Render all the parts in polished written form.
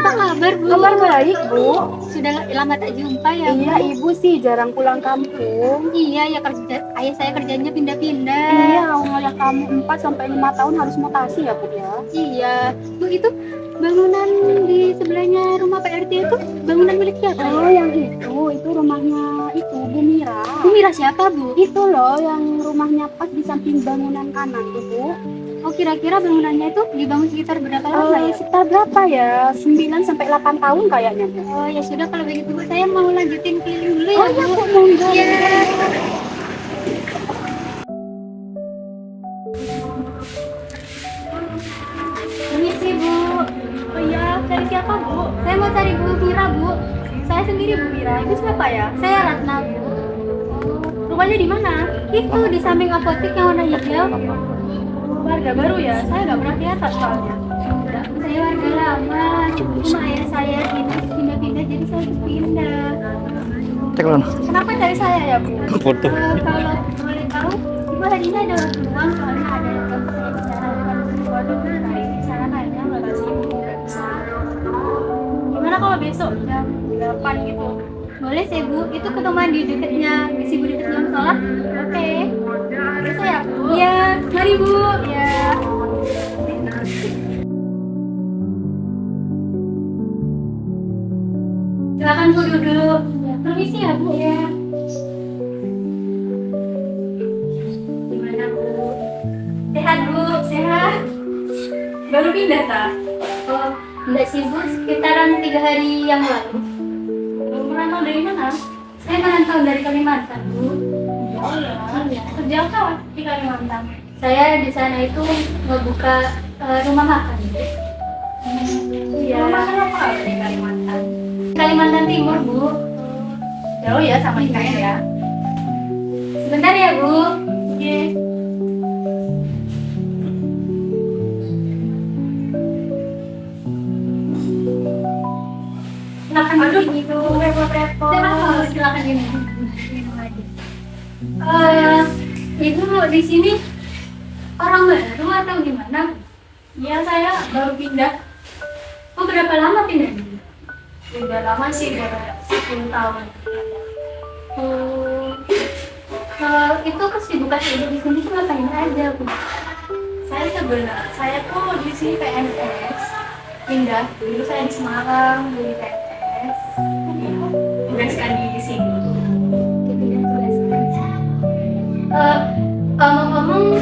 Apa kabar, Bu? Kabar baik, Bu. Sudah lama tak jumpa ya, Bu? Iya, Ibu sih jarang pulang kampung. Iya, ya kerja ayah saya kerjanya pindah-pindah. Iya, ayah kamu 4 sampai 5 tahun harus mutasi ya, Bu ya. Iya, Bu, itu bangunan di sebelahnya rumah Pak RT itu bangunan milik siapa ya? Oh, yang itu rumahnya itu Bu Mira. Bu Mira siapa, Bu? Itu loh yang rumahnya pas di samping bangunan kanan tuh, Bu. Oh, kira-kira bangunannya itu dibangun sekitar berapa lama ya? Sekitar berapa ya? 9 sampai 8 tahun kayaknya, Bu. Oh, ya sudah kalau begitu, Bu, saya mau lanjutin keliling dulu ya, Oh ya, Bu. Bu, monggo. Iya. Permisi, Bu. Oh iya, cari siapa, Bu? Saya mau cari Bu Mira, Bu. Saya sendiri, Bu Mira. Itu siapa ya? Saya Ratna, Bu. Rumahnya di mana? Itu di samping apotek yang warna hijau. Warga baru ya? Saya nggak pernah lihat soalnya. Saya warga lama. Cuma ayah saya ini pindah-pindah jadi saya harus pindah. Kenapa cari saya ya, Bu? Foto. Kalau boleh tahu, Ibu hari ini ada waktu luang soalnya ada yang harus saya bicarakan. Waduh, nah ini saya nanya nggak sih, nggak bisa. Gimana kalau besok jam 8 gitu? Boleh sih, Bu. Itu ketemuan di dekatnya misi Bu dekat jam sholat. Oke. Bisa ya, Bu? Iya, mari Bu. Ya. Silakan Bu duduk. Permisi ya, Bu. Ya. Gimana, Bu? Sehat, Bu? Sehat? Baru pindah, tak? Oh, enggak sih, Bu. Sekitaran 3 hari yang lalu. Merantau dari mana? Saya merantau dari Kalimantan, Bu. Oh ya. Iya. Kerja apa di Kalimantan? Saya di sana itu ngebuka rumah makan. Iya. Rumah makan apa di Kalimantan? Kalimantan Timur, Bu. Jauh ya sama IKN ya? Sebentar ya, Bu. Oke. Silakan Aduh, ini, Bu. repot-repot. Silakan ini. Minum aja. Ibu di sini orang baru atau gimana? Iya, saya baru pindah. Oh, berapa lama pindahnya? Udah lama sih, udah 10 tahun. Oh, itu kesibukan ibu di sini tuh ngapain aja, Bu? Saya tuh di sini PNS. Pindah, dulu saya di Semarang, di PNS. Tugaskan di sini. Ngomong-ngomong,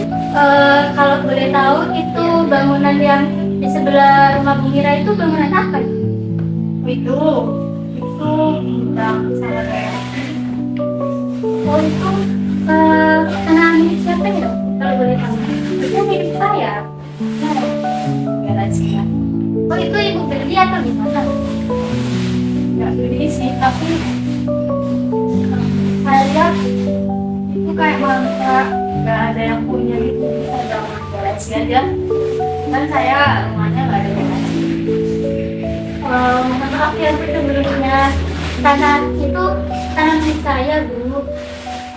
kalau boleh tahu itu bangunan yang di sebelah rumah Bu Mira itu bangunan apa? Itu gudang sama kayak Oh, itu tanah milik siapa ya? Kalau boleh tahu? itu milik saya. Garasi ya. Oh, itu ibu beli atau gimana? Nggak beli sih, tapi saya lihat itu kayak mangga, nggak ada yang punya gitu. Ada garasi aja. Kan saya rumahnya nggak ada garasi. Mohon maaf ya, Bu, sebelumnya tanah itu tanah milik saya, Bu.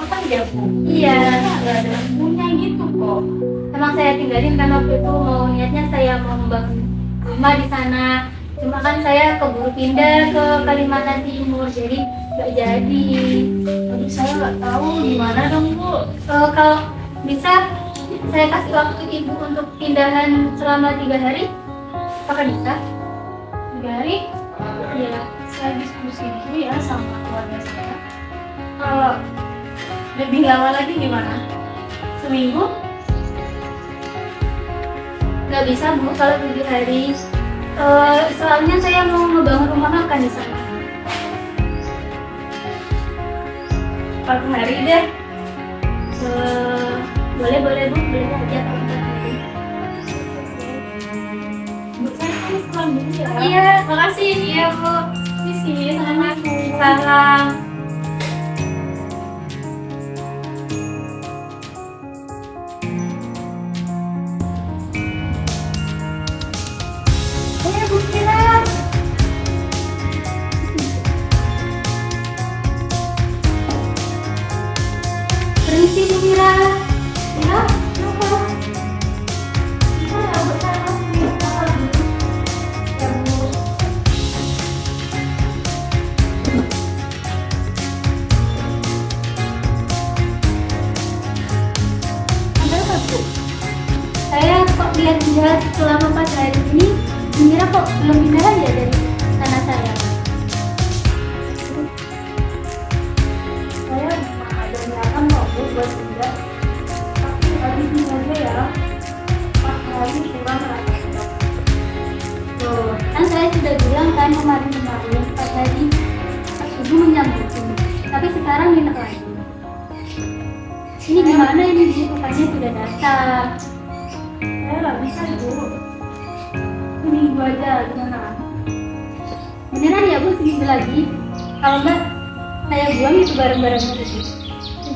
Apa ya, Bu? Iya, Nggak ada yang punya gitu kok. emang saya tinggalin karena waktu itu niatnya saya mau membangun rumah di sana. Cuma kan saya keburu pindah ke Kalimantan Timur, jadi nggak jadi. Tapi saya nggak tahu gimana dong, Bu. Kalau bisa, saya kasih waktu ibu untuk pindahan selama 3 hari. Apakah bisa? 3 hari Iya. saya diskusi dulu ya sama keluarga saya. Kalau lebih lama lagi gimana? Seminggu? Nggak bisa, Bu, kalau 7 hari. Soalnya saya mau ngebangun rumah makan di sana. 4 hari deh. Boleh, boleh, Bu, boleh aja kalau 4 hari. Bu, saya pulang dulu ya. Iya, makasih. Iya, Bu. Misi, sama aku. Salam. Bu Mira. Permisi, Bu Mira. Ya, kenapa? Gimana, Bu? Saya mau minta dulu. Ya, Bu. kemarin pas hari ibu menyambut, tapi sekarang minta lagi. Ini gimana ini bu? Rupanya sudah datang. Saya nggak bisa ibu. Seminggu aja gimana? Beneran ya bu seminggu lagi? Kalau enggak saya buang itu barang-barangnya bu.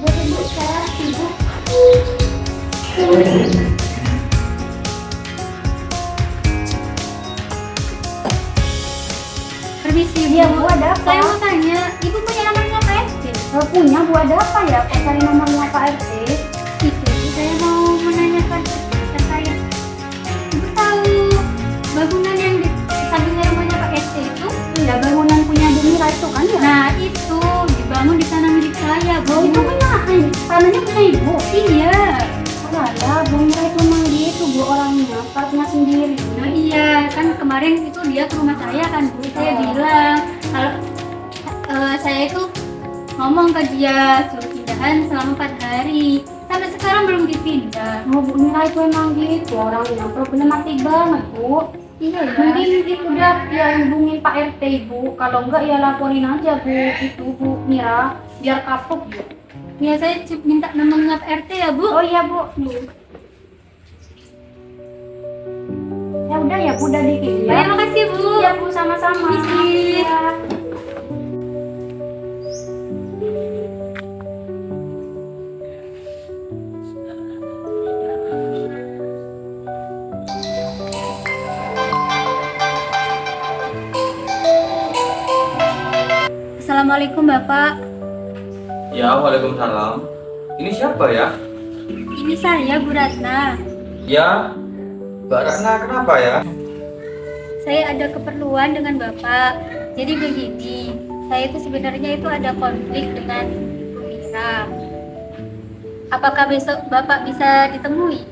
Ibu sekarang ibu. Permisi Iya bu, ada apa? Saya mau tanya, ibu punya nomornya Pak RT? Punya bu, ada apa ya? Kok cari nomornya Pak RT? Itu saya mau menanyakan terkait. Ibu tahu bangunan yang di sampingnya rumahnya Pak RT itu? Iya, bangunan punya Bu Mira itu kan ya? Nah itu dibangun di sana milik saya bu. Oh, itu punya, tanahnya punya ibu. Iya. Oh ya, Bu Mira itu memang gitu bu orangnya, parknya sendiri. Nah iya, kan kemarin itu dia ke rumah saya kan bu. Saya bilang kalau saya itu ngomong ke dia suruh pindahan selama 4 hari. Sampai sekarang belum dipindah. Oh, Bu Mira itu emang gitu orangnya, problematik banget bu. Iya ya. Mungkin itu udah ya hubungin Pak RT bu, kalau enggak ya laporin aja bu itu Bu Mira, biar kapok bu. Ya saya minta nomornya Pak RT ya bu. Oh iya bu. Ya udah ya bu, udah dikit ya. Terima kasih bu. Iya bu, sama-sama. Permisi. Ya. Assalamualaikum bapak. Ya, waalaikumsalam. Ini siapa ya? Ini saya Bu Ratna. Ya, Mbak Ratna, kenapa ya? Saya ada keperluan dengan bapak. Jadi begini, saya itu sebenarnya itu ada konflik dengan Bu Mira. Apakah besok bapak bisa ditemui?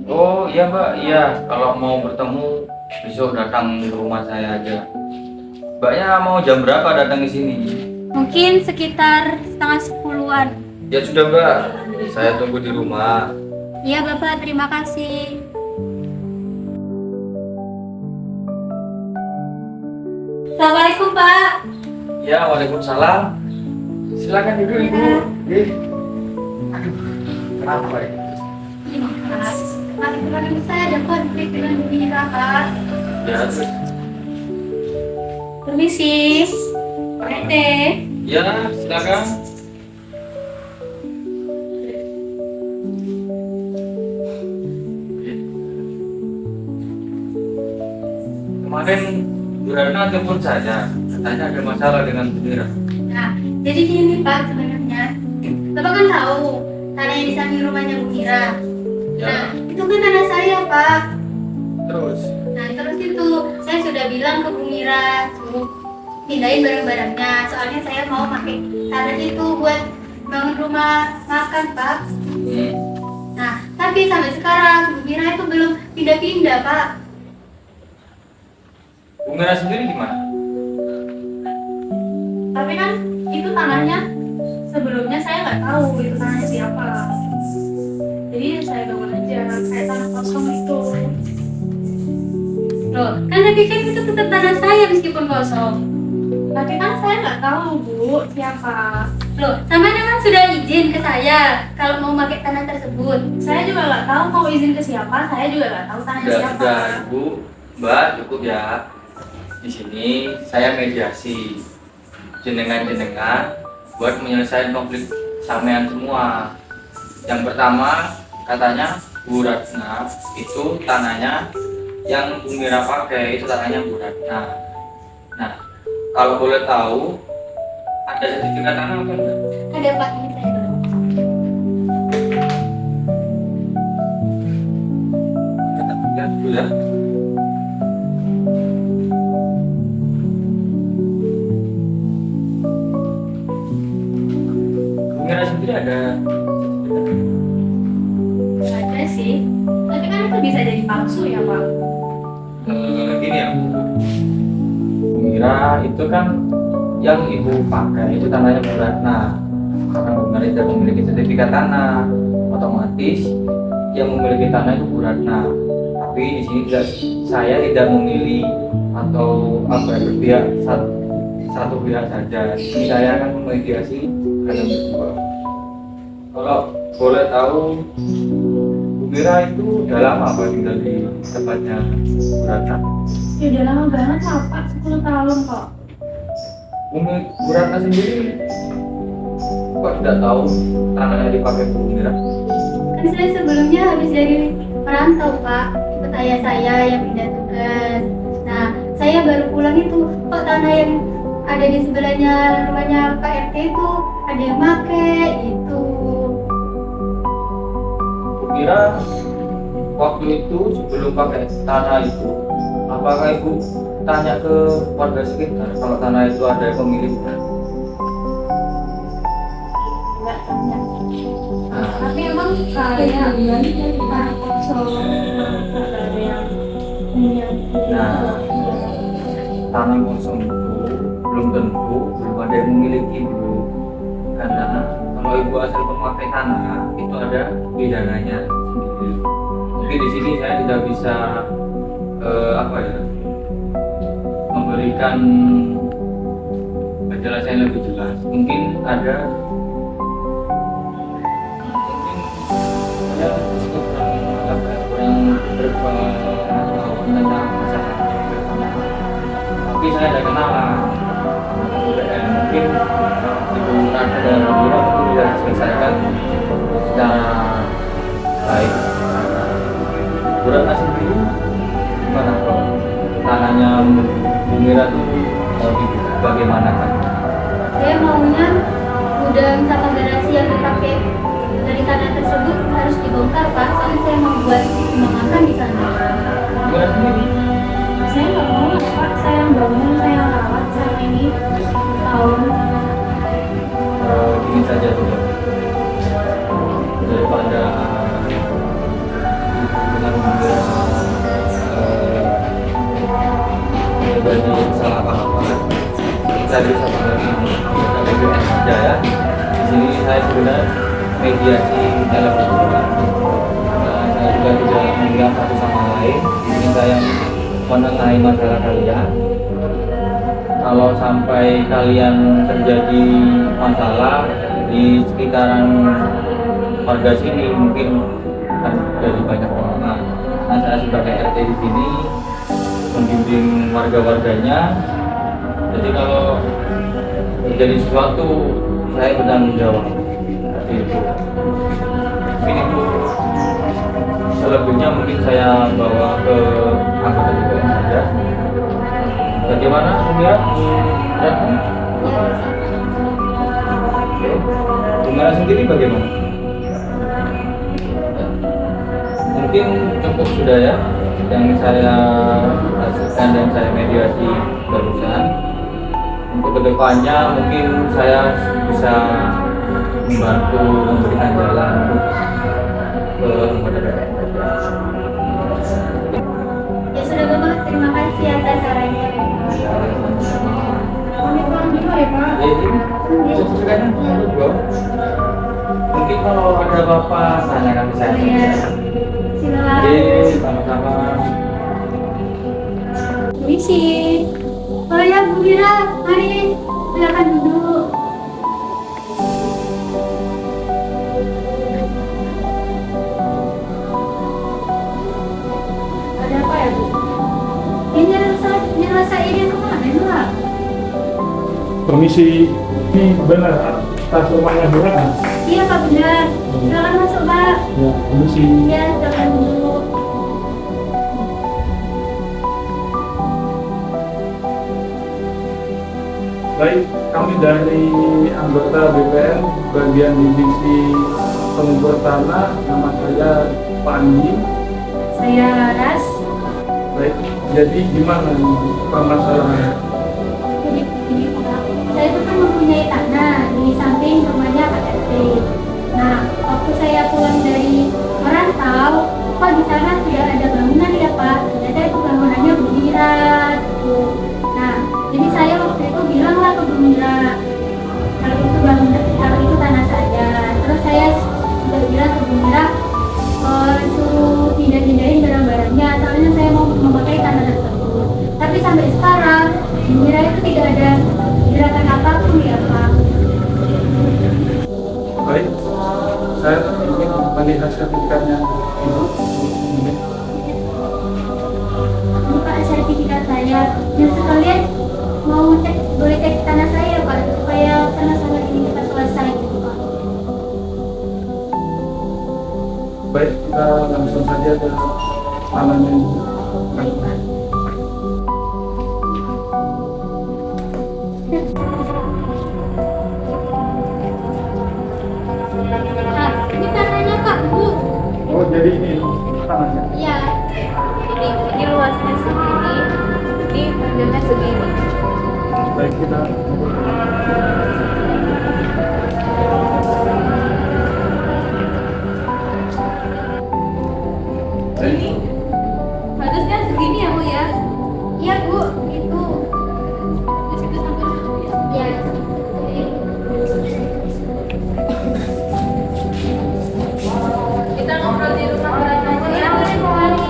Oh iya Mbak, iya. Kalau mau bertemu besok datang ke rumah saya aja. Mbaknya mau jam berapa datang ke sini? Mungkin sekitar setengah 10-an. Ya sudah Mbak, saya tunggu di rumah. Iya bapak, terima kasih. Assalamualaikum pak. Ya, waalaikumsalam. Silakan duduk Ibu. Aduh, kenapa ya? Ini pak, kebetulan ini saya ada konflik dengan Bu Mira pak. Ya, terus. Permisi, Pak RT. Ya, silakan. Kemarin Bu Ratna telepon saya, katanya ada masalah dengan Bu Mira. Nah, jadi gini Pak sebenarnya. Bapak kan tahu tanah yang di samping rumahnya Bu Mira. Ya, Nah, itu kan tanah saya Pak. terus. Nah, terus itu saya sudah bilang ke Bu Mira suruh pindahin barang-barangnya. Soalnya saya mau pakai tanah itu buat bangun rumah makan Pak. Nah, tapi sampai sekarang Bu Mira itu belum pindah-pindah Pak. Bu Mira sendiri gimana? Tapi kan itu tanahnya sebelumnya saya nggak tahu itu tanahnya siapa. Jadi saya bangun aja kayak tanah kosong itu. Loh, kan tapi kan itu tetap tanah saya meskipun kosong. Tapi kan saya nggak tahu bu siapa. Loh, sama kan sudah izin ke saya kalau mau pakai tanah tersebut. Saya juga nggak tahu mau izin ke siapa. Saya juga nggak tahu tanahnya siapa. Sudah, Ibu, Mbak, cukup ya. Di sini saya mediasi jenengan-jenengan buat menyelesaikan konflik sampean semua. Yang pertama, katanya Bu Ratna itu tanahnya yang Bu Mira pakai itu tanahnya Bu Ratna. Nah, kalau boleh tahu ada sertifikat tanah apa enggak? Ada Pak, ini saya bawa. Lihat dulu ya. Bu Mira sendiri ada Nggak ada sih. Tapi kan itu bisa jadi palsu ya pak. gini ya Bu. Bu Mira itu kan yang ibu pakai itu tanahnya Bu Ratna. Karena Bu Mira tidak memiliki sertifikat tanah, otomatis yang memiliki tanah itu Bu Ratna. Tapi Tapi di sini saya tidak memilih atau apa ya, berpihak satu pihak saja. Ini saya akan memediasi kalian berdua. Kalau boleh tahu, Bu Mira itu udah lama apa tinggal di tempatnya Bu Ratna? Ya udah lama banget Pak, 10 tahun kok. Bu Ratna sendiri kok tidak tahu tanahnya dipakai Bu Mira? Kan saya sebelumnya habis dari merantau Pak, ikut ayah saya yang pindah tugas. Nah, saya baru pulang itu, kok tanah yang ada di sebelahnya rumahnya Pak RT itu ada yang make itu. Bu Mira waktu itu sebelum pakai tanah itu, apakah Ibu tanya ke warga sekitar kalau tanah itu ada pemilik? Enggak tanya. Nah, Tapi emang kayak Pak kosong, ada yang punya. Nah. Tanah kosong itu belum tentu belum ada yang memiliki Bu, karena kalau Ibu asal memakai tanah itu ada pidananya sendiri. Mungkin di sini saya tidak bisa memberikan penjelasan yang lebih jelas. Mungkin ada saya kurang berpengetahuan tentang masalah tanah. Tapi saya ada kenalan dan mungkin Ibu Ratna dan Bu Mira mungkin bisa diselesaikan secara baik. Bu Ratna sendiri gimana kalau tanahnya Bu Mira itu mau bagaimana kan? Saya maunya gudang sama garasi yang dipakai dari tanah tersebut harus dibongkar Pak, soalnya saya mau buat rumah makan di sana. Bu Mira sendiri Saya nggak mau Pak, saya yang bangun, saya yang rawat, saya ini tahun. gini saja sudah daripada dengan menjadi salah pahaman. Saya bisa lagi kita BBM saja ya. Di sini saya sebenarnya mediasi dalam hubungan. Saya juga tidak melihat satu sama lain. Di sini saya menengahi masalah kalian. Kalau sampai kalian terjadi masalah di sekitaran warga sini, mungkin akan jadi banyak orang. Nah, saya sebagai RT di sini membimbing warga-warganya. Jadi kalau terjadi sesuatu, saya bertanggung jawab. Seperti itu. Mungkin itu selebihnya mungkin saya bawa ke anggota BPN saja. Bagaimana Bu Mira? Bu Mira sendiri bagaimana? Mungkin cukup sudah ya yang saya hasilkan dan saya mediasi barusan. Untuk kedepannya mungkin saya bisa membantu memberikan jalan untuk ke anggota BPN. Ya sudah Bapak, terima kasih atas sarannya. Kami pulang dulu ya Pak. Mungkin kalau ada apa-apa tanyakan ke saya. Iya. Silakan. Sama-sama. Misi. Oh ya Bu Mira, mari silakan duduk. Ada apa ya Bu? Ini rasa ini kemana Pak? Permisi, ini benar tas rumahnya Bu Ratna? Iya Pak benar. Silakan masuk Pak. Ya, permisi. Iya silakan duduk. Baik, kami dari anggota BPN bagian divisi pengukur tanah. Nama saya Pak Andi. Saya Laras. Baik, jadi gimana permasalahannya? Jadi ini Pak, saya itu kan mempunyai tanah di samping rumahnya Pak RT. Nah, waktu saya pulang dari merantau, kok di sana sudah ada bangunan ya Pak? Ternyata itu bangunannya Bu Mira. Gitu. Nah, jadi saya waktu itu bilanglah ke Bu Mira, kalau itu tanah saya. Terus saya sudah bilang ke Bu Mira, suruh pindah-pindahin barang-barangnya. tanahnya itu. Nah, ini tanahnya Pak, Bu. Oh jadi ini tanahnya. Iya. Ini luasnya segini, ini panjangnya segini. Baik kita. Ini harusnya segini ya Bu ya. Iya, Bu. Itu. Di situ sampai situ ya. Iya. Kita ngobrol di rumah orang aja ya. Iya, boleh kembali.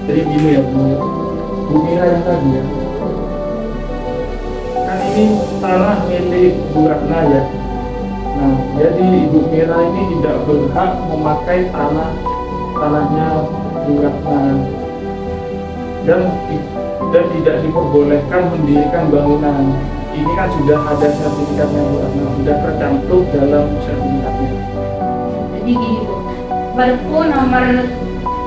Jadi gini ya Bu Mira yang tadi ya. Kan ini tanah milik Bu Ratna ya. Nah, jadi Ibu Mira ini tidak berhak memakai tanahnya Bu Ratna dan tidak diperbolehkan mendirikan bangunan. Ini kan sudah ada sertifikatnya Bu Ratna, sudah tercantum dalam sertifikatnya. Jadi gini Bu, Perpu nomor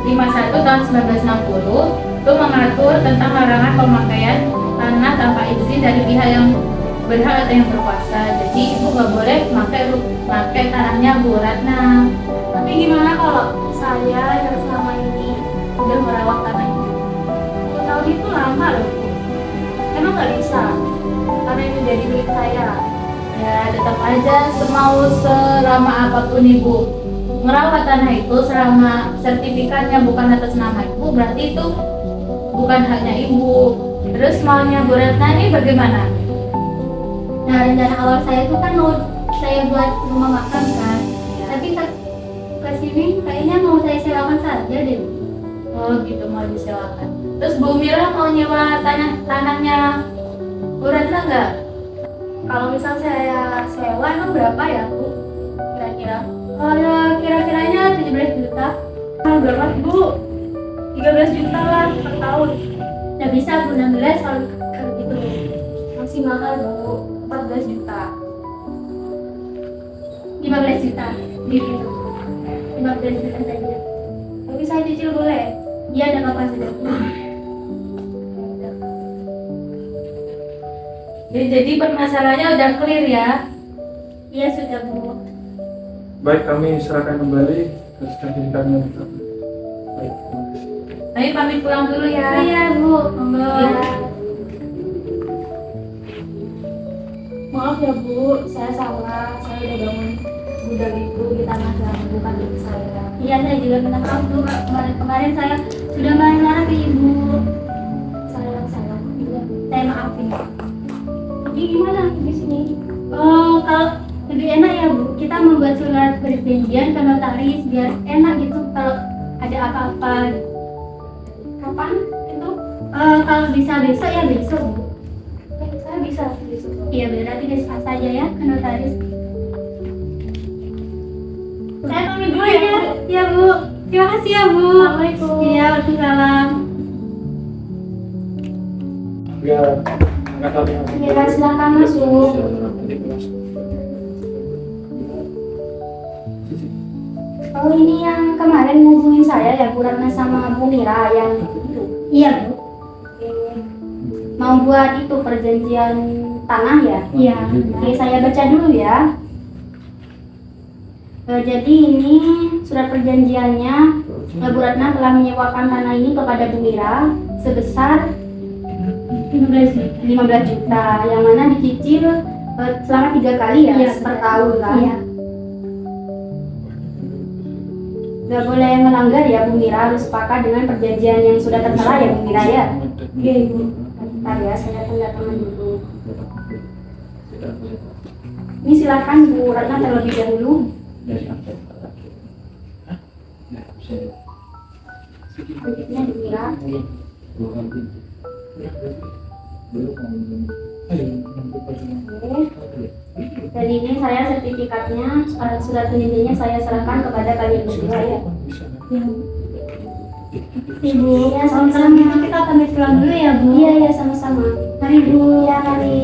51 tahun 1960 itu mengatur tentang larangan pemakaian tanah tanpa izin dari pihak yang berhak atau yang berkuasa. Jadi ibu nggak boleh pakai tanahnya Bu Ratna. Tapi gimana kalau saya yang selama ini udah merawat tanah itu? 10 tahun itu lama loh Bu. Emang nggak bisa? Karena itu jadi milik saya. Ya tetap aja semau selama apapun ibu merawat tanah itu, selama sertifikatnya bukan atas nama ibu, berarti itu bukan haknya ibu. Terus maunya Bu Ratna ini bagaimana? Nah, rencana awal saya itu kan mau saya buat rumah makan kan. Tapi ke sini kayaknya mau saya sewakan saja deh. Oh gitu, mau disewakan. Terus Bu Mira mau nyewa tanahnya Bu Ratna nggak? Kalau misal saya sewa emang berapa ya Bu? Kira-kira? Kira-kiranya 17 juta. Berapa Bu? 13 juta lah per tahun. Nggak bisa Bu, 16 kalau gitu. Masih mahal Bu, 14 juta. 15 juta. Gitu. 15 juta saja. Tapi saya cicil boleh? Iya, ada apa sudah. Jadi permasalahannya udah clear ya? Iya sudah Bu. Baik, kami serahkan kembali ke sertifikatnya Bu Ratna. Baik. Ayo pamit pulang dulu ya. Iya Bu. Monggo. Iya. Maaf ya Bu, saya salah. Saya udah bangun gudang itu di tanah yang bukan milik saya. Iya, saya juga minta maaf Bu. Kemarin saya sudah marah-marah ke Ibu. Saya yang salah. Iya, saya maafin. Jadi gimana di sini? Kalau lebih enak ya Bu, kita membuat surat perjanjian ke notaris biar enak gitu kalau ada apa-apa. Kapan itu? Kalau bisa besok ya besok Bu. Saya bisa besok. Iya berarti besok saja ya ke notaris. Saya pamit dulu ya Bu. Iya Bu. Terima kasih ya Bu. Assalamualaikum. Iya, waalaikumsalam. Ya, angkat tangan. Iya, silakan masuk. Oh ini yang kemarin ngubungin saya ya Bu Ratna sama Bu Mira yang itu. Iya Bu. Mau buat itu perjanjian tanah ya? Iya. Oke, saya baca dulu ya. Jadi ini surat perjanjiannya, Bu Ratna telah menyewakan tanah ini kepada Bu Mira sebesar 15 juta, yang mana dicicil selama 3 kali ya, Iya, per tahun kan? Iya. Gak boleh melanggar ya Bu Mira, harus sepakat dengan perjanjian yang sudah tertera ya Bu Mira ya. Iya Ibu. Bentar ya, saya tanda tangan dulu. Ini silakan Bu Ratna terlebih dahulu. Selanjutnya Bu Mira. Jadi ini saya sertifikatnya, surat perjanjiannya saya serahkan kepada kalian berdua ya. Ibu. Ya, sama-sama. Kalau gitu kita pamit pulang dulu ya, Bu. Iya, ya, sama-sama. Mari, Bu. Ya, mari.